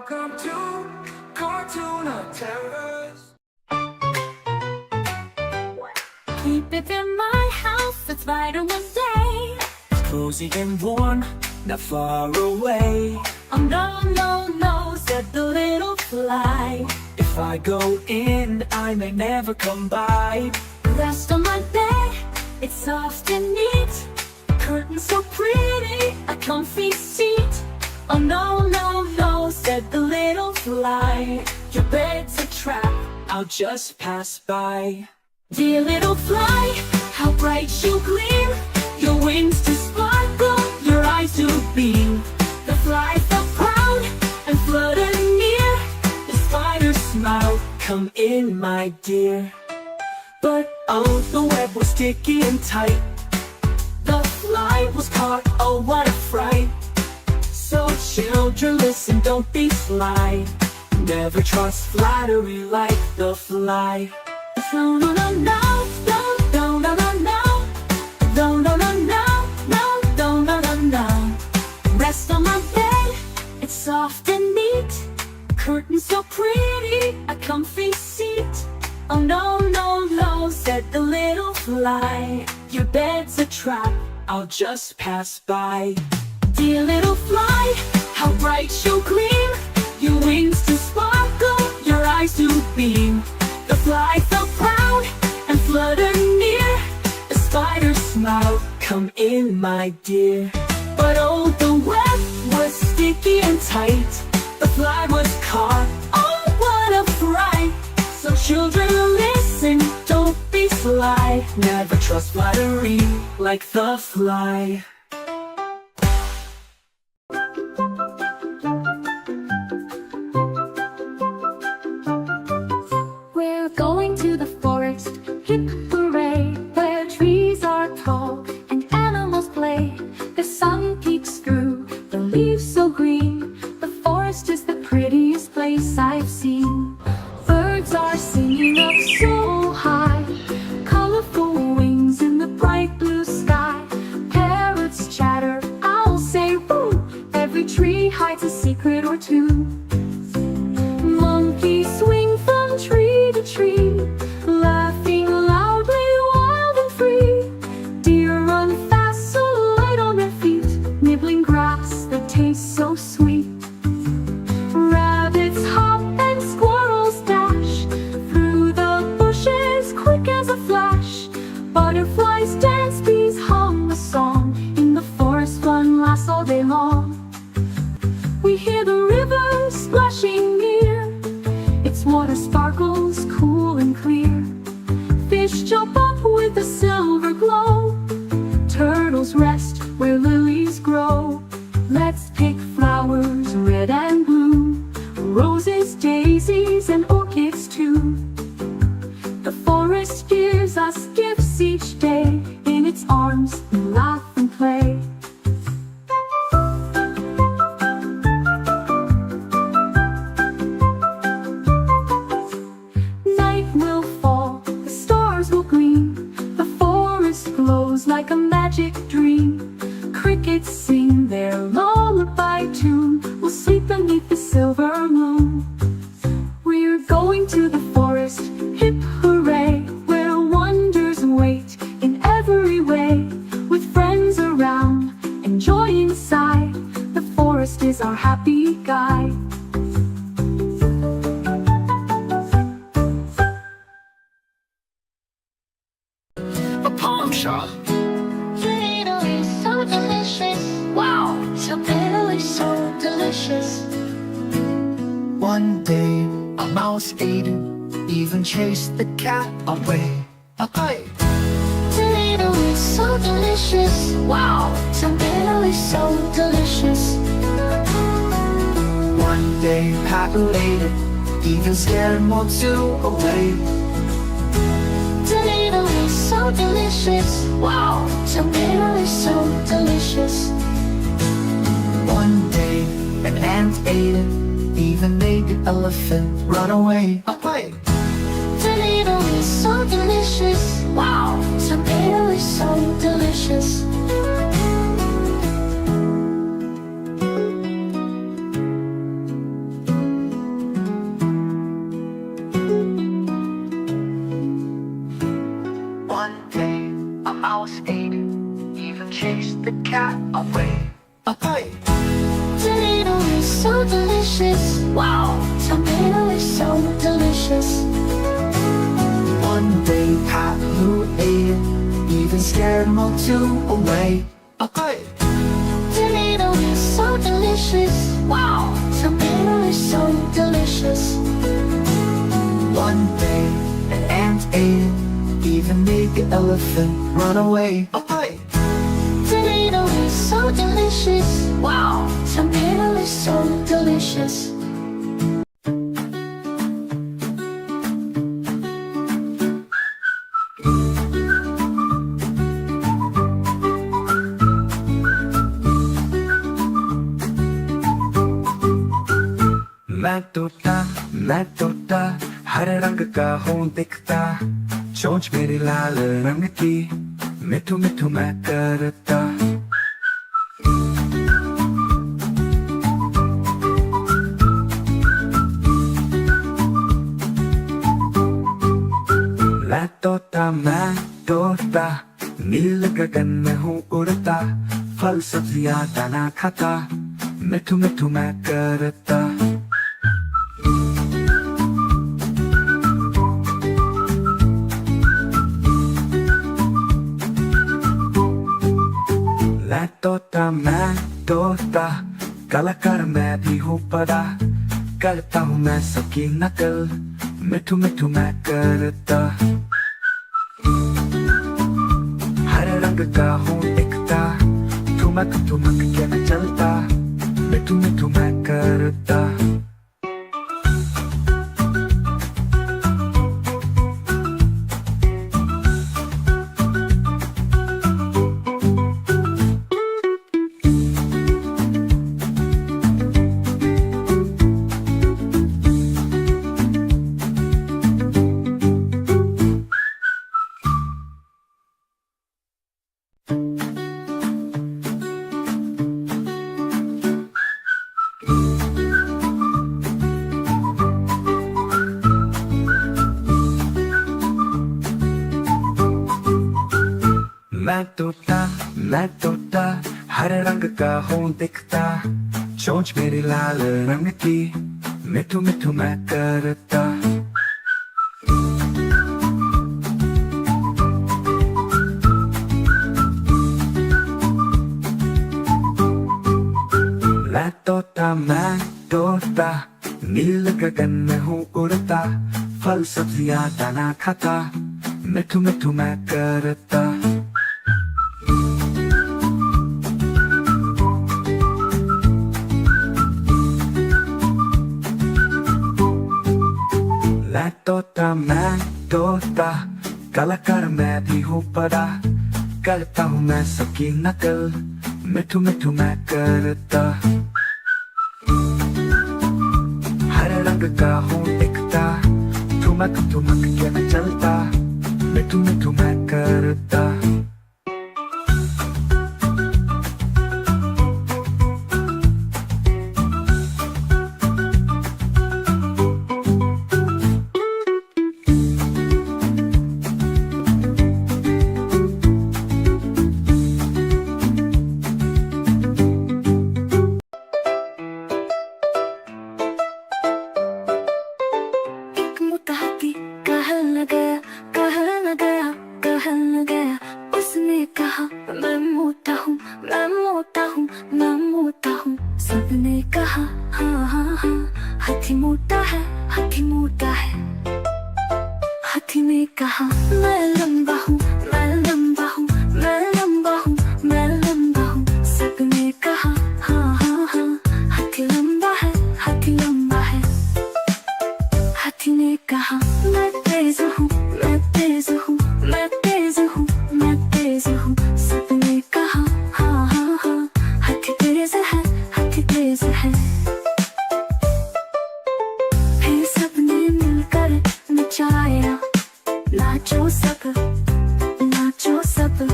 Welcome to Cartoon of Terrors. Keep it in my house, it's vitamin day. Cozy and warm, not far away. Oh no, no, no, said the little fly. If I go in, I may never come by. Rest on my bed, it's soft and neat. Curtains so pretty, a comfy seat. Oh no, no, no, said the little fly. Your bed's a trap, I'll just pass by. dear little fly, how bright you gleam. Your wings to sparkle, your eyes to beam. The fly felt proud and fluttered near. The spider smiled, come in my dear. But oh, the web was sticky and tight. The fly was caught, Oh, what a fright. So children, listen, don't be sly. Never trust flattery like the fly. no, no, no, no, no, no, no, no, no. No, no, no, no, no, no, no, no, no. Rest on my bed, it's soft and neat. Curtains so pretty, a comfy seat. Oh no, no, no, said the little fly. Your bed's a trap, I'll just pass by. dear little fly, how bright you gleam. Your wings to sparkle, your eyes to beam. The fly felt proud and fluttered near. The spider smiled, Come in, my dear. but oh, the web was sticky and tight. The fly was caught. Oh, what a fright. So children, listen, don't be sly. Never trust flattery like the fly. We're going to the forest, hip hooray, where trees are tall and animals play. The sun peeks through, the leaves so green. The forest is the prettiest place I've seen. Birds are singing up so high, colorful wings in the bright blue sky. Parrots chatter, owls say woo. Every tree hides a secret or two. Monkeys swing from tree to tree, laughing loudly, wild and free. Deer run fast, so light on their feet, nibbling grass that tastes so sweet. Rabbits hop and squirrels dash through the bushes, quick as a flash. Butterflies dance, bees hum a song. In the forest, fun lasts all day long. We hear the river splashing near. Its water sparkles cool and clear. Fish jump up with a silver glow. Turtles rest where lilies grow. Let's pick flowers red and blue, roses, daisies, and orchids too. The forest gives us gifts each day. In its arms we laugh and play. Night will fall, the stars will gleam. The forest glows like a magic dream. Crickets sing their lullaby tune. We'll sleep beneath the silver moon. We're going to the forest, hip hooray, where wonders wait in every way. With friends around and joy inside, the forest is our happy guide. A palm shop. Tomato is so delicious. Wow, tomato is so delicious. One day, a mouse ate it, even chased the cat away. Hi. Tomato is so delicious. Wow, tomato is so delicious. One day, Pat ate it, even scared Motu away. Tomato is so delicious. Wow, tomato is so delicious. One day, an ant ate it, even made the elephant run away. Hi. Tomato is so delicious. Wow, tomato is so delicious. mouse ate it, even chased the cat away. Papaya. Tomato is so delicious. Wow, tomato is so delicious. One day Pat Lou ate it, even scared Motu away. Papaya. Tomato is so delicious. Wow, tomato is so delicious. One day an ant ate it, even made the elephant run away. Papaya. Tomato is so delicious. Wow, tomato is so delicious. मैं तोता हर रंग का हूँ दिखता, चोंच मेरी लाल रंग की, मिठू मिठू मैं करता। मैं तोता नील गगन में हूँ उड़ता, फल सब्जियाँ दाना खाता, मिठू मिठू मैं करता। मैं तोता कलाकार मैं भी हूँ बड़ा, करता हूँ मैं सबकी नकल, मिठू मिठू मैं करता। हर रंग का हूँ दिखता, ठुमक ठुमक के मैं चलता, मिठू मिठू मैं करता। मैं तोता हर रंग का हूँ दिखता, चोंच मेरी लाल रंग की, मिठू मिठू मैं करता। मैं तोता नील गगन में हूँ उड़ता, फल सब्जियाँ दाना खाता, मिठू मिठू मैं करता। मैं तोता कलाकार मैं भी हूँ बड़ा, करता हूँ मैं सबकी नकल, मिठू मिठू मैं करता। हर रंग का हूँ दिखता, ठुमक ठुमक के मैं चलता, मिठू मिठू मैं करता। उसने कहा मैं मोटा हूँ, मैं मोटा हूँ, मैं मोटा हूँ। सबने कहा हाँ हाँ हाँ, हाथी मोटा है, हाथी मोटा है। हाथी ने कहा मैं लंबा हूँ, मैं लंबा हूँ, मैं लंबा हूँ, मैं लंबा हूँ। सबने कहा हाँ हाँ हाँ, हाथी लंबा है, हाथी लंबा है। हाथी ने कहा मैं तेज हूँ, मैं तेज हूँ, मैं तेज हूँ, मैं तेज हूँ। सबने कहा हाँ हाँ हाँ, हाथी तेज है, हाथी तेज है। फिर सबने मिलकर नचाया, नाचो सब, नाचो सब।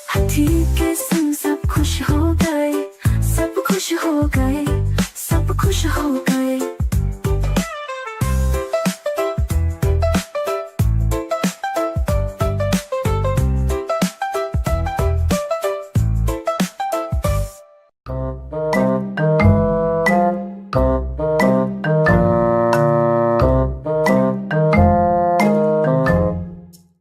हाथी के संग सब खुश हो गए, सब खुश हो गए, सब खुश हो गए।